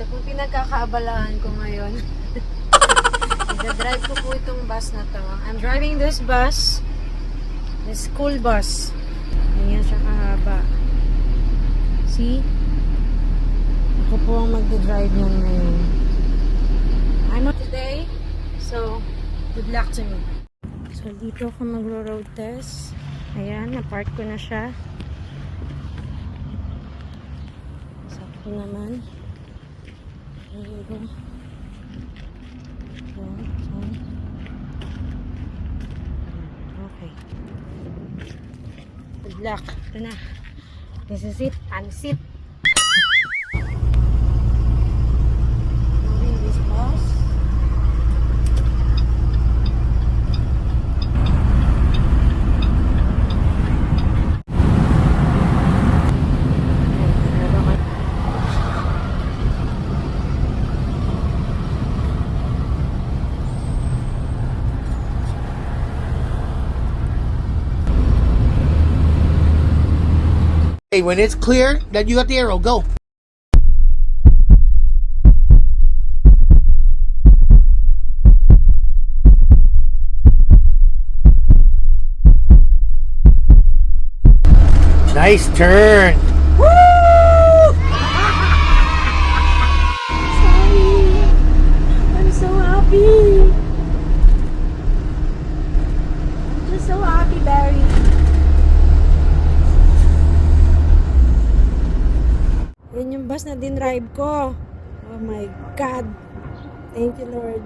Ito po pinagkakaabalahan ko ngayon. Nagda-drive ko po itong bus na to. I'm driving this bus. This school bus. Ganyan siya kahaba. See? Ako po ang magda-drive niyan ngayon. I'm on today. So, good luck to me. So, dito ako magro-road test. Ayan, na-park ko na siya. Sakto naman. Ayan ko. So. Okay. Good luck. Ito na. This is it. Unsit. Moving this bus. Hey, when it's clear, then you got the arrow. Go. Nice turn. Woo! Sorry. I'm so happy. I'm just so happy, Barry. Yan yung bus na dinrive ko. Oh my God. Thank you, Lord.